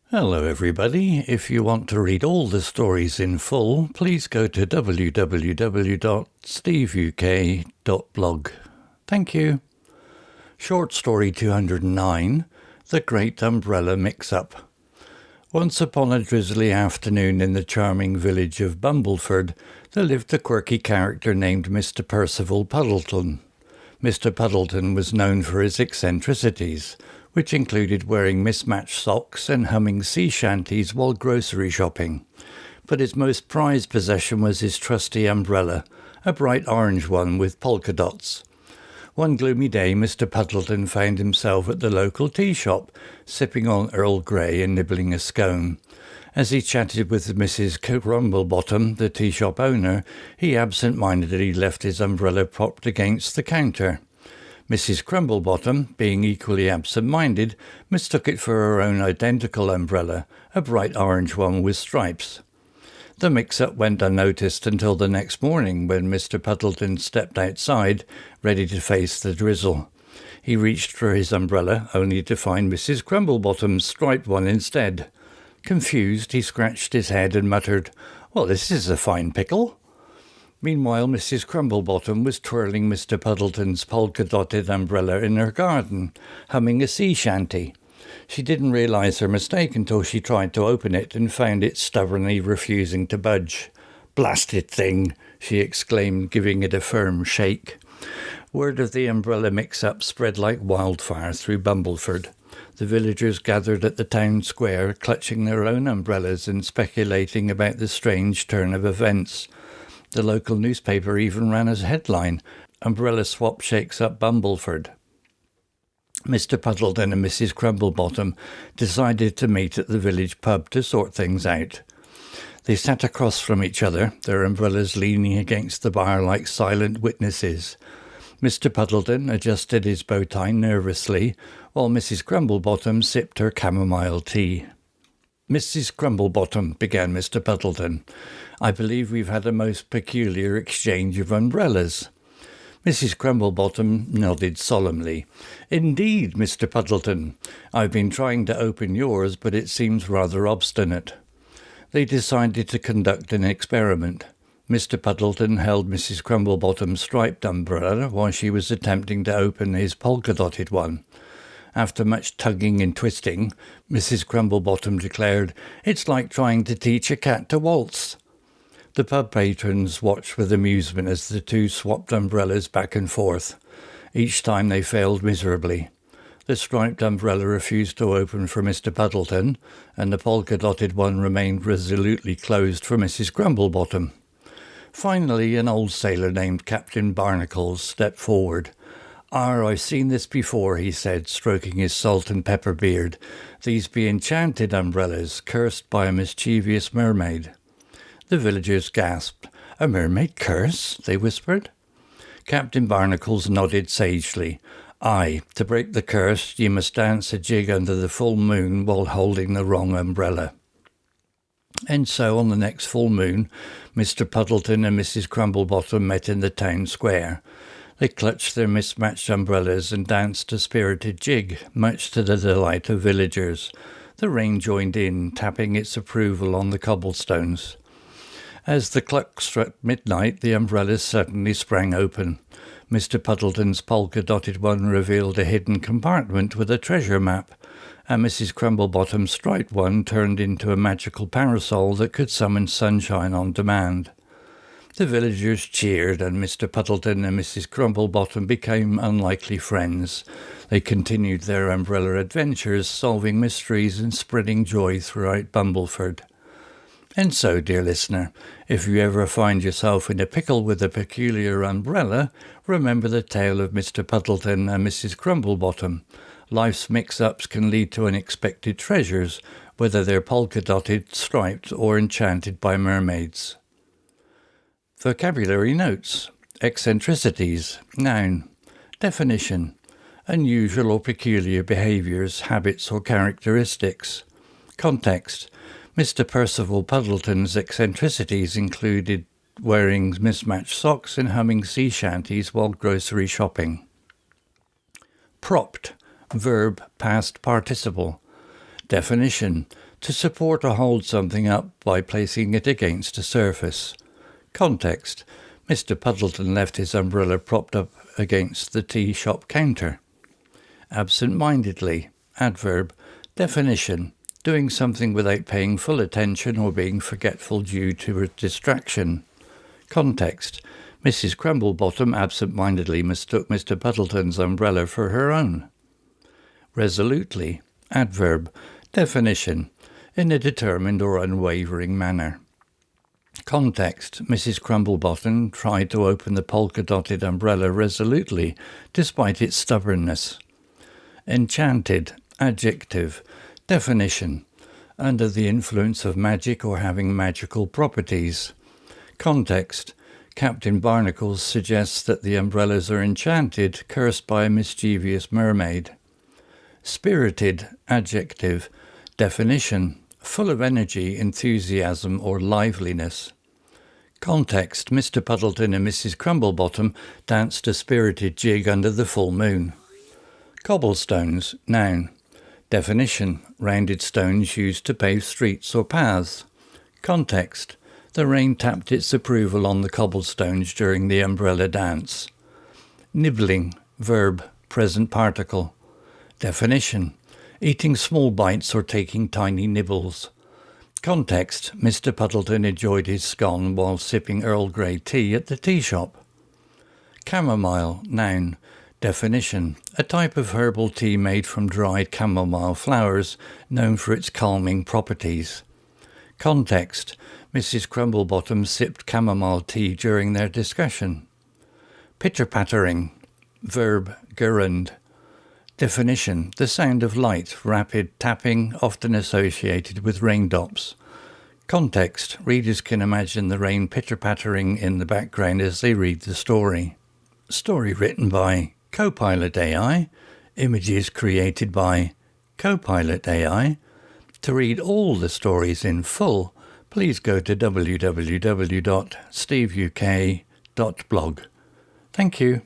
Hello everybody. If you want to read all the stories in full, please go to www.steveuk.blog. Thank you. Short story 209, The Great Umbrella Mix-Up. Once upon a drizzly afternoon in the charming village of Bumbleford, there lived a quirky character named Mr. Percival Puddleton. Mr. Puddleton was known for his eccentricities, which included wearing mismatched socks and humming sea shanties while grocery shopping. But his most prized possession was his trusty umbrella, a bright orange one with polka dots. One gloomy day, Mr. Puddleton found himself at the local tea shop, sipping on Earl Grey and nibbling a scone. As he chatted with Mrs. Crumblebottom, the tea shop owner, he absentmindedly left his umbrella propped against the counter. Mrs. Crumblebottom, being equally absent-minded, mistook it for her own identical umbrella, a bright orange one with stripes. The mix-up went unnoticed until the next morning when Mr. Puddleton stepped outside, ready to face the drizzle. He reached for his umbrella, only to find Mrs. Crumblebottom's striped one instead. Confused, he scratched his head and muttered, "Well, this is a fine pickle." Meanwhile, Mrs. Crumblebottom was twirling Mr. Puddleton's polka-dotted umbrella in her garden, humming a sea shanty. She didn't realise her mistake until she tried to open it and found it stubbornly refusing to budge. "Blasted thing!" she exclaimed, giving it a firm shake. Word of the umbrella mix-up spread like wildfire through Bumbleford. The villagers gathered at the town square, clutching their own umbrellas and speculating about the strange turn of events. The local newspaper even ran as headline, "Umbrella Swap Shakes Up Bumbleford." Mr. Puddleton and Mrs. Crumblebottom decided to meet at the village pub to sort things out. They sat across from each other, their umbrellas leaning against the bar like silent witnesses. Mr. Puddleton adjusted his bow tie nervously, while Mrs. Crumblebottom sipped her chamomile tea. "Mrs. Crumblebottom," began Mr. Puddleton, "I believe we've had a most peculiar exchange of umbrellas." Mrs. Crumblebottom nodded solemnly. "Indeed, Mr. Puddleton. I've been trying to open yours, but it seems rather obstinate." They decided to conduct an experiment. Mr. Puddleton held Mrs. Crumblebottom's striped umbrella while she was attempting to open his polka-dotted one. After much tugging and twisting, Mrs. Crumblebottom declared, "It's like trying to teach a cat to waltz." The pub patrons watched with amusement as the two swapped umbrellas back and forth. Each time they failed miserably. The striped umbrella refused to open for Mr. Puddleton, and the polka-dotted one remained resolutely closed for Mrs. Crumblebottom. Finally, an old sailor named Captain Barnacles stepped forward. "I've seen this before," he said, stroking his salt and pepper beard. "These be enchanted umbrellas, cursed by a mischievous mermaid." The villagers gasped. "A mermaid curse?" they whispered. Captain Barnacles nodded sagely. "Aye, to break the curse, ye must dance a jig under the full moon while holding the wrong umbrella." And so, on the next full moon, Mr. Puddleton and Mrs. Crumblebottom met in the town square. They clutched their mismatched umbrellas and danced a spirited jig, much to the delight of villagers. The rain joined in, tapping its approval on the cobblestones. As the clock struck midnight, the umbrellas suddenly sprang open. Mr. Puddleton's polka-dotted one revealed a hidden compartment with a treasure map, and Mrs. Crumblebottom's striped one turned into a magical parasol that could summon sunshine on demand. The villagers cheered, and Mr. Puddleton and Mrs. Crumblebottom became unlikely friends. They continued their umbrella adventures, solving mysteries and spreading joy throughout Bumbleford. And so, dear listener, if you ever find yourself in a pickle with a peculiar umbrella, remember the tale of Mr. Puddleton and Mrs. Crumblebottom. Life's mix-ups can lead to unexpected treasures, whether they're polka-dotted, striped, or enchanted by mermaids. Vocabulary notes. Eccentricities. Noun. Definition. Unusual or peculiar behaviours, habits or characteristics. Context. Mr. Percival Puddleton's eccentricities included wearing mismatched socks and humming sea shanties while grocery shopping. Propped. Verb, past participle. Definition. To support or hold something up by placing it against a surface. Context. Mr. Puddleton left his umbrella propped up against the tea shop counter. Absent-mindedly. Adverb. Definition. Doing something without paying full attention or being forgetful due to a distraction. Context. Mrs. Crumblebottom absent-mindedly mistook Mr. Puddleton's umbrella for her own. Resolutely. Adverb. Definition. In a determined or unwavering manner. Context. Mrs. Crumblebottom tried to open the polka-dotted umbrella resolutely, despite its stubbornness. Enchanted. Adjective. Definition. Under the influence of magic or having magical properties. Context. Captain Barnacles suggests that the umbrellas are enchanted, cursed by a mischievous mermaid. Spirited. Adjective. Definition. Full of energy, enthusiasm or liveliness. Context. Mr. Puddleton and Mrs. Crumblebottom danced a spirited jig under the full moon. Cobblestones. Noun. Definition. Rounded stones used to pave streets or paths. Context. The rain tapped its approval on the cobblestones during the umbrella dance. Nibbling. Verb. Present participle. Definition. Eating small bites or taking tiny nibbles. Context. Mr. Puddleton enjoyed his scone while sipping Earl Grey tea at the tea shop. Chamomile. Noun. Definition. A type of herbal tea made from dried chamomile flowers, known for its calming properties. Context. Mrs. Crumblebottom sipped chamomile tea during their discussion. Pitter-pattering. Verb. Gerund. Definition. The sound of light, rapid tapping, often associated with raindrops. Context. Readers can imagine the rain pitter-pattering in the background as they read the story. Story written by Copilot AI. Images created by Copilot AI. To read all the stories in full, please go to www.steveuk.blog. Thank you.